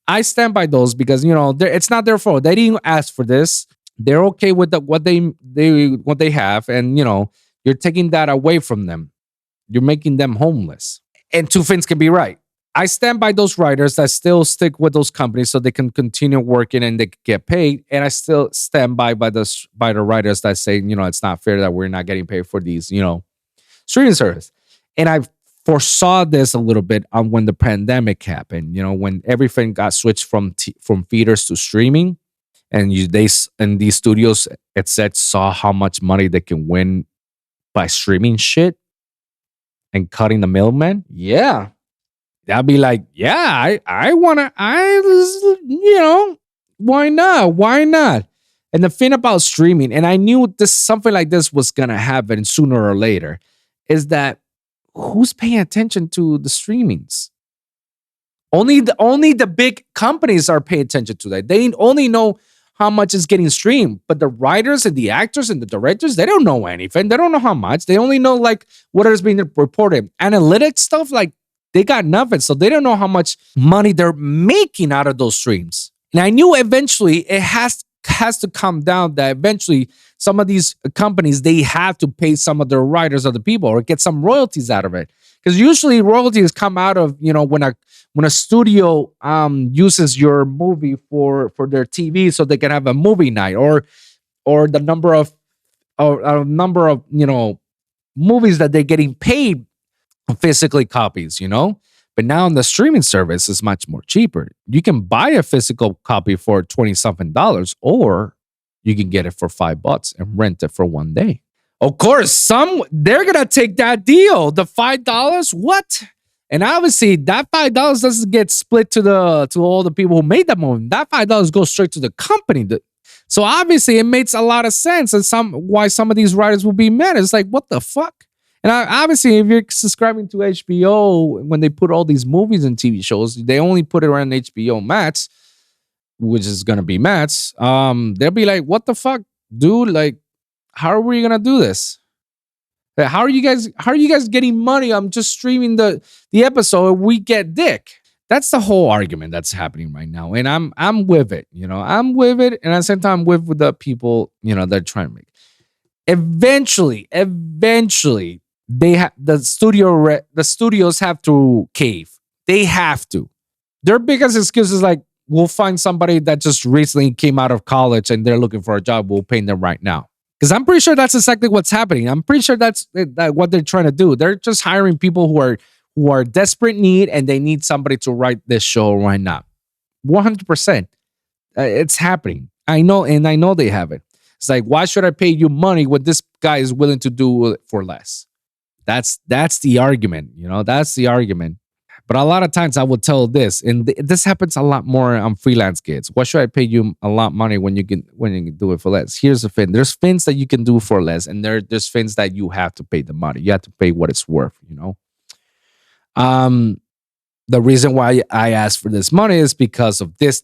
I stand by those because, it's not their fault. They didn't ask for this. They're okay with what they have. And, you're taking that away from them. You're making them homeless. And two things can be right. I stand by those writers that still stick with those companies so they can continue working and they can get paid. And I still stand by the writers that say, it's not fair that we're not getting paid for these, streaming service. And I foresaw this a little bit on when the pandemic happened, when everything got switched from theaters to streaming. And these studios, it said, saw how much money they can win by streaming shit and cutting the middleman. Yeah. I'd be like, yeah, I want to, why not? Why not? And the thing about streaming, and I knew something like this was going to happen sooner or later, is that who's paying attention to the streamings? Only the big companies are paying attention to that. They only know how much is getting streamed, but the writers and the actors and the directors, they don't know anything. They don't know how much. They only know like what is being reported. Analytics stuff, like they got nothing. So they don't know how much money they're making out of those streams. And I knew eventually it has to come down that eventually some of these companies, they have to pay some of their writers or the people or get some royalties out of it. Because usually royalties come out of, when a studio uses your movie for their TV so they can have a movie night or the number of movies that they're getting paid physically copies, But now on the streaming service is much more cheaper. You can buy a physical copy for $20-something, or you can get it for $5 and rent it for one day. Of course, they're gonna take that deal. The $5, what? And obviously, that $5 doesn't get split to all the people who made that movie. That $5 goes straight to the company. So obviously, it makes a lot of sense, and why some of these writers will be mad. It's like, what the fuck? And obviously, if you're subscribing to HBO, when they put all these movies and TV shows, they only put it around HBO Max, which is gonna be Max. They'll be like, what the fuck, dude? Like, how are we gonna do this? How are you guys getting money? I'm just streaming the episode. We get dick. That's the whole argument that's happening right now, and I'm with it. I'm with it, and at the same time, I'm with the people. They're trying to make. Eventually, the studios have to cave. They have to. Their biggest excuse is like, we'll find somebody that just recently came out of college and they're looking for a job. We'll pay them right now. Because I'm pretty sure that's exactly what's happening. I'm pretty sure that's what they're trying to do. They're just hiring people who are desperate need and they need somebody to write this show right now. 100%. It's happening. I know, and I know they have it. It's like, why should I pay you money when this guy is willing to do it for less? That's the argument, that's the argument. But a lot of times I will tell this, and this happens a lot more on freelance gigs. Why should I pay you a lot of money when you can do it for less? Here's the thing: there's things that you can do for less, and there's things that you have to pay the money. You have to pay what it's worth. The reason why I ask for this money is because of this.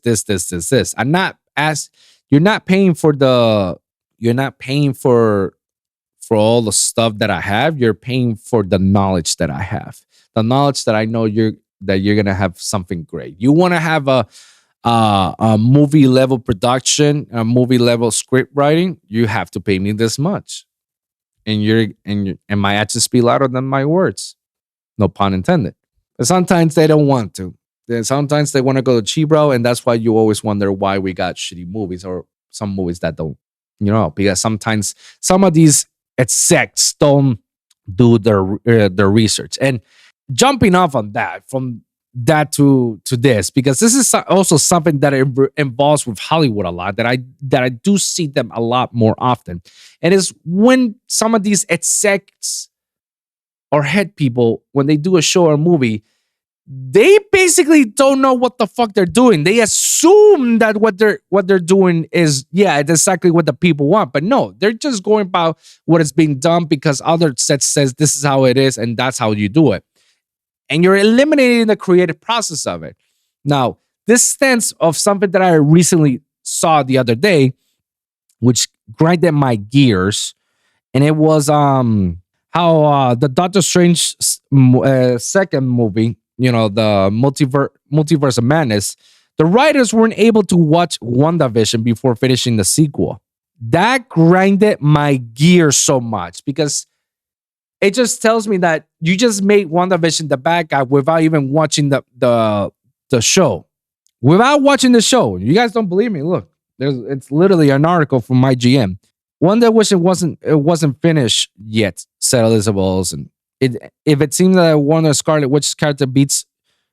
I'm not you're not paying for all the stuff that I have. You're paying for the knowledge that I have. The knowledge that I know you're gonna have something great. You want to have a movie level production, a movie level script writing. You have to pay me this much, and my actions speak louder than my words. No pun intended. But sometimes they don't want to. Sometimes they want to go cheap route, and that's why you always wonder why we got shitty movies or some movies that don't. Because sometimes some of these execs don't do their research. And jumping off on that, from that to this, because this is also something that involves with Hollywood a lot, that I do see them a lot more often, and is when some of these execs or head people, when they do a show or a movie, they basically don't know what the fuck they're doing. They assume that what they're doing is, it's exactly what the people want. But no, they're just going about what is being done because other sets says this is how it is and that's how you do it. And you're eliminating the creative process of it. Now, this stance of something that I recently saw the other day, which grinded my gears, and it was how the Doctor Strange second movie, the Multiverse of Madness, the writers weren't able to watch WandaVision before finishing the sequel. That grinded my gears so much because it just tells me that you just made WandaVision the bad guy without even watching the show. Without watching the show. You guys don't believe me? Look, it's literally an article from my GM. WandaVision wasn't finished yet, said Elizabeth Olsen. If it seemed that Wanda Scarlet Witch's character beats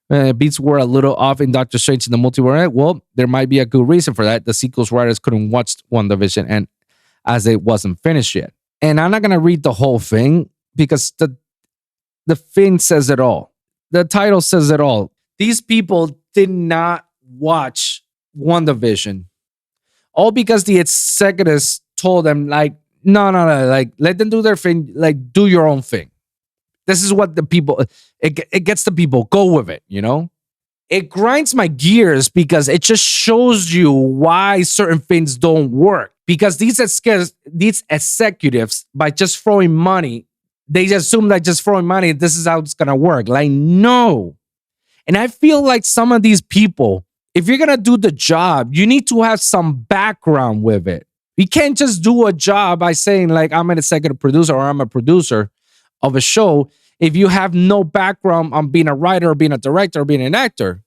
were a little off in Doctor Strange in the Multiverse, well, there might be a good reason for that. The sequel's writers couldn't watch WandaVision, and as it wasn't finished yet. And I'm not gonna read the whole thing because the thing says it all. The title says it all. These people did not watch WandaVision, all because the executives told them, like, no, like, let them do their thing, like, do your own thing. This is what the people, it gets the people, go with it, It grinds my gears because it just shows you why certain things don't work. Because these executives, by just throwing money, they assume that just throwing money, this is how it's going to work. Like, no. And I feel like some of these people, if you're going to do the job, you need to have some background with it. You can't just do a job by saying, like, I'm an executive producer or I'm a producer of a show if you have no background on being a writer or being a director or being an actor.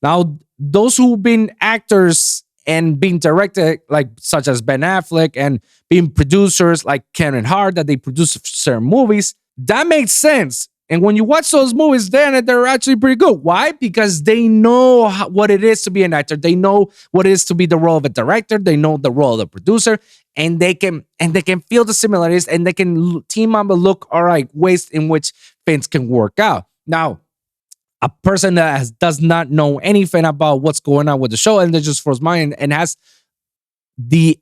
Now, those who've been actors and being directed, like such as Ben Affleck, and being producers like Kevin Hart, that they produce certain movies, that makes sense. And when you watch those movies, then they're actually pretty good. Why? Because they know what it is to be an actor. They know what it is to be the role of a director. They know the role of the producer, and they can feel the similarities, and they can team up and look, all right, ways in which things can work out. Now, a person that does not know anything about what's going on with the show, and they just throws money and has the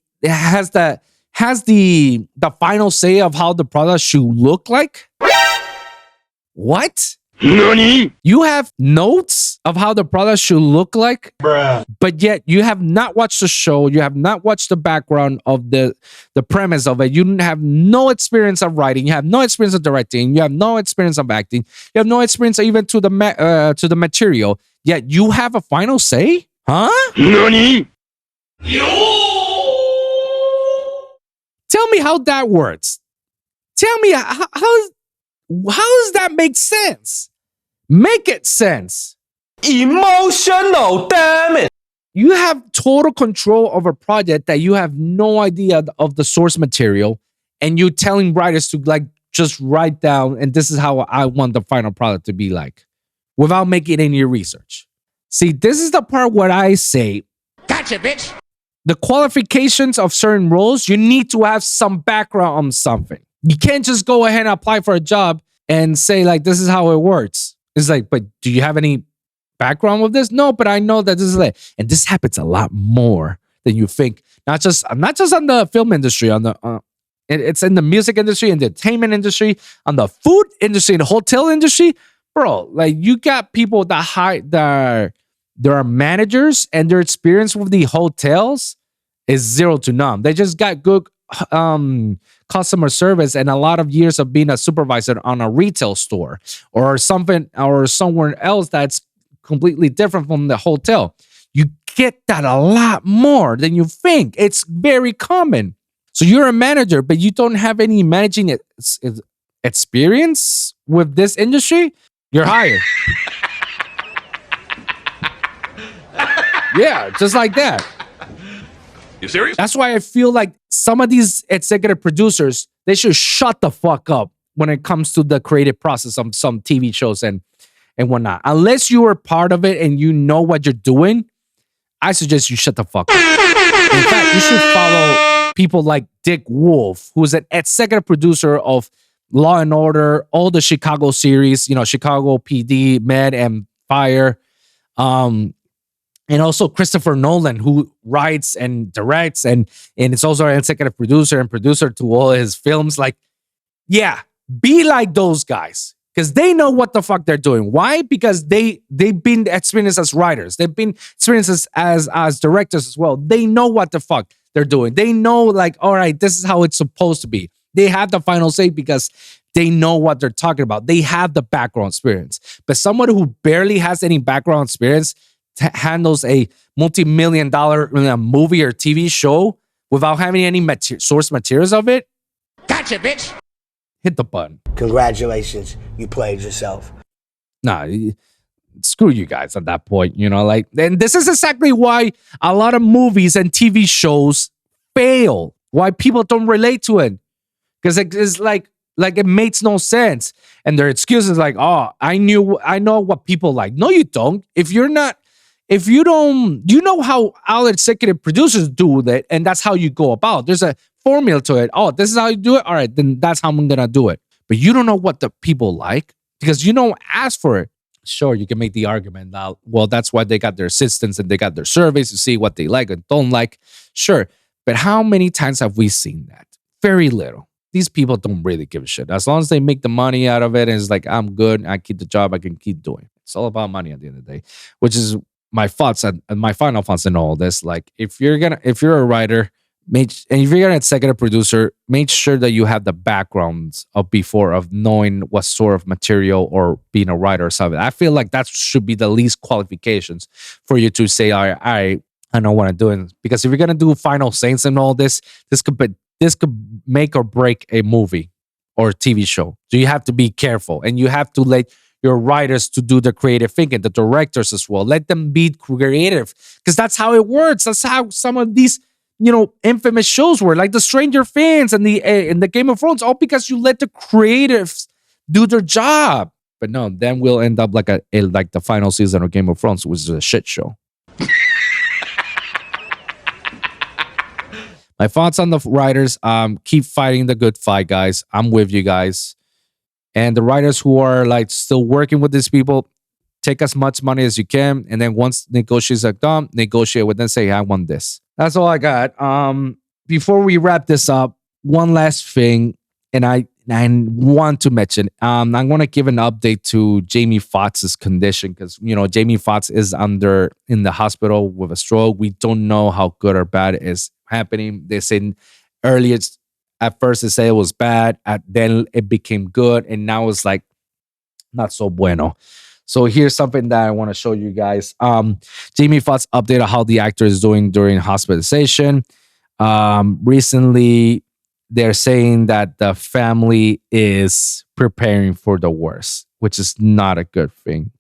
final say of how the product should look like. What? Nani? You have notes of how the product should look like? Bruh. But yet you have not watched the show. You have not watched the background of the premise of it. You have no experience of writing. You have no experience of directing. You have no experience of acting. You have no experience even to the material. Yet you have a final say? Huh? Nani? Tell me how that works. Tell me how does that make sense? Make it sense. Emotional, damn it. You have total control of a project that you have no idea of the source material, and you're telling writers to, like, just write down, and this is how I want the final product to be like, without making any research. See, this is the part where I say, Gotcha, bitch. the qualifications of certain roles, you need to have some background on something. You can't just go ahead and apply for a job and say, like, this is how it works. It's like, but do you have any background with this? No, but I know that this is like, and this happens a lot more than you think. Not just on the film industry, it's in the music industry, in the entertainment industry, on the food industry, in the hotel industry. Bro, like, you got people that there are managers, and their experience with the hotels is 0 to none. They just got good customer service and a lot of years of being a supervisor on a retail store or something, or somewhere else that's completely different from the hotel. You get that a lot more than you think. It's very common. So you're a manager, but you don't have any managing experience with this industry, you're hired. Yeah, just like that. You serious? That's why I feel like some of these executive producers, they should shut the fuck up when it comes to the creative process of some TV shows and whatnot. Unless you are part of it and you know what you're doing, I suggest you shut the fuck up. In fact, you should follow people like Dick Wolf, who's an executive producer of Law and Order, all the Chicago series, Chicago PD, Med, and Fire. And also Christopher Nolan, who writes and directs, and it's also an executive producer and producer to all his films. Like, yeah, be like those guys, because they know what the fuck they're doing. Why? Because they've been experienced as writers. They've been experienced as directors as well. They know what the fuck they're doing. They know, like, all right, this is how it's supposed to be. They have the final say because they know what they're talking about. They have the background experience. But someone who barely has any background experience handles a multi-million-dollar movie or TV show without having any source materials of it. Gotcha, bitch. Hit the button. Congratulations, you played yourself. Nah, screw you guys at that point. And this is exactly why a lot of movies and TV shows fail. Why people don't relate to it, because it's like it makes no sense. And their excuse is like, oh, I know what people like. No, you don't. If you don't, you know how all executive producers do that, and that's how you go about. There's a formula to it. Oh, this is how you do it. All right, then that's how I'm gonna do it. But you don't know what the people like because you don't ask for it. Sure, you can make the argument now. Well, that's why they got their assistants and they got their surveys to see what they like and don't like. Sure, but how many times have we seen that? Very little. These people don't really give a shit. As long as they make the money out of it, and it's like, I'm good, I keep the job, I can keep doing it. It's all about money at the end of the day, which is my thoughts and my final thoughts in all this. Like, if you're a writer, and if you're an executive producer, make sure that you have the backgrounds of knowing what sort of material or being a writer or something. I feel like that should be the least qualifications for you to say, all right, I know what I'm doing. Because if you're gonna do final scenes and all this could make or break a movie or TV show. So you have to be careful, and you have to let your writers to do the creative thinking, the directors as well. Let them be creative, because that's how it works. That's how some of these, infamous shows were, like the Stranger Things and the Game of Thrones, all because you let the creatives do their job. But no, then we'll end up like the final season of Game of Thrones, which is a shit show. My thoughts on the writers, keep fighting the good fight, guys. I'm with you guys. And the writers who are like still working with these people, take as much money as you can. And then once negotiations are done, negotiate with them, say, I want this. That's all I got. Before we wrap this up, one last thing, and I want to mention, I'm going to give an update to Jamie Foxx's condition, because, Jamie Foxx is in the hospital with a stroke. We don't know how good or bad it is happening. They said earlier, at first they say it was bad, then it became good, and now it's like not so bueno. So here's something that I want to show you guys. Jamie Foxx updated how the actor is doing during hospitalization. Recently, they're saying that the family is preparing for the worst, which is not a good thing.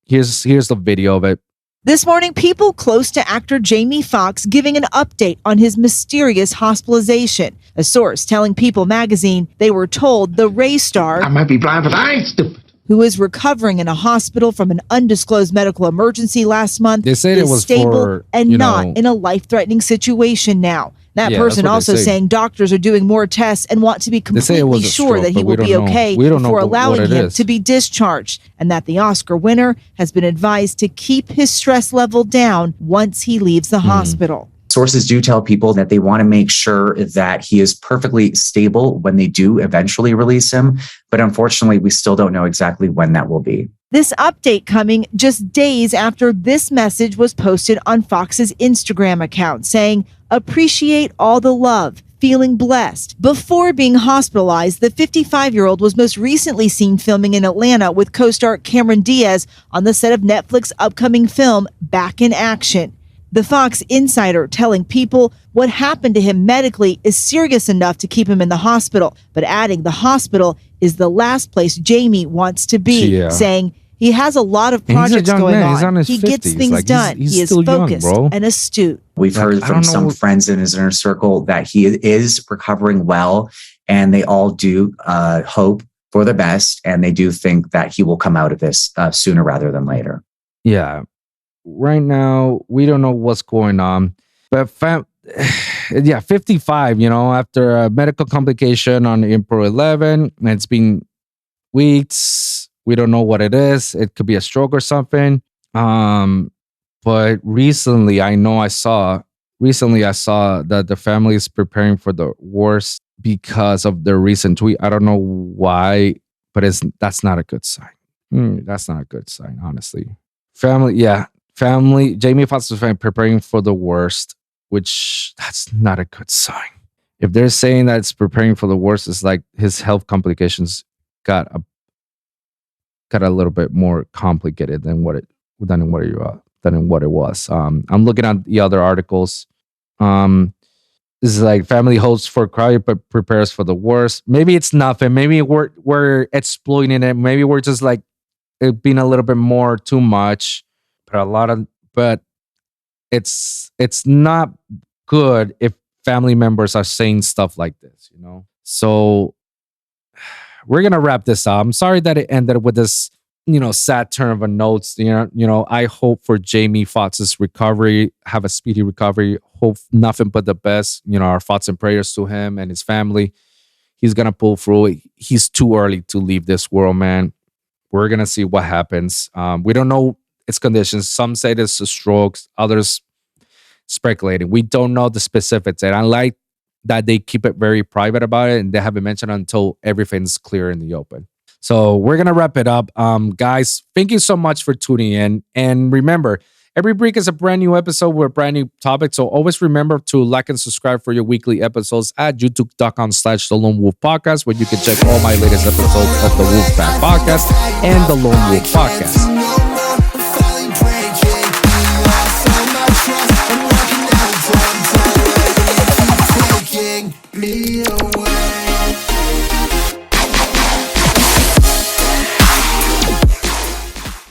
Here's the video of it. This morning, people close to actor Jamie Foxx giving an update on his mysterious hospitalization. A source telling People magazine they were told the Ray star, I might be blind, but I ain't stupid, who is recovering in a hospital from an undisclosed medical emergency last month, They said it is was stable for, and you not know- in a life-threatening situation now. That Yeah, person that's what also they say. saying doctors are doing more tests and want to be They say it completely was a sure stroke, that he but we will be don't know. okay We don't know before what allowing it him is. to be discharged, and that the Oscar winner has been advised to keep his stress level down once he leaves the hospital. Sources do tell people that they want to make sure that he is perfectly stable when they do eventually release him. But unfortunately, we still don't know exactly when that will be. This update coming just days after this message was posted on Fox's Instagram account saying, "Appreciate all the love, feeling blessed." Before being hospitalized, the 55-year-old was most recently seen filming in Atlanta with co-star Cameron Diaz on the set of Netflix's upcoming film Back in Action. The Fox insider telling People what happened to him medically is serious enough to keep him in the hospital, but adding the hospital is the last place Jamie wants to be, Yeah. saying he has a lot of And he's a projects young going man. on. He's on his He gets 50s. things Like, done. he's He is still young, focused bro. and astute. We've Like, heard I from don't some know- friends in his inner circle that he is recovering well, and they all do hope for the best, and they do think that he will come out of this sooner rather than later. Yeah. Right now, we don't know what's going on. But 55, after a medical complication on April 11, and it's been weeks. We don't know what it is. It could be a stroke or something. But recently I saw that the family is preparing for the worst because of their recent tweet. I don't know why, but that's not a good sign. That's not a good sign, honestly. Family, Jamie Foxx is preparing for the worst, which that's not a good sign. If they're saying that it's preparing for the worst, it's like his health complications got a little bit more complicated than what it was. I'm looking at the other articles. This is like family hopes for cry but prepares for the worst. Maybe it's nothing. Maybe we're exploiting it. Maybe we're just like it being a little bit more too much. But it's not good if family members are saying stuff like this, So we're gonna wrap this up. I'm sorry that it ended with this, sad turn of a notes. I hope for Jamie Foxx's recovery, have a speedy recovery. Hope nothing but the best. Our thoughts and prayers to him and his family. He's gonna pull through. He's too early to leave this world, man. We're gonna see what happens. We don't know its conditions. Some say this is strokes, others speculating. We don't know the specifics, and I like that they keep it very private about it, and they haven't mentioned until everything's clear in the open. So we're gonna wrap it up, guys. Thank you so much for tuning in, and remember, every week is a brand new episode with a brand new topic. So always remember to like and subscribe for your weekly episodes at youtube.com/The Lone Wolv Podcast, where you can check all my latest episodes of the Wolvpack Podcast and the Lone Wolv Podcast.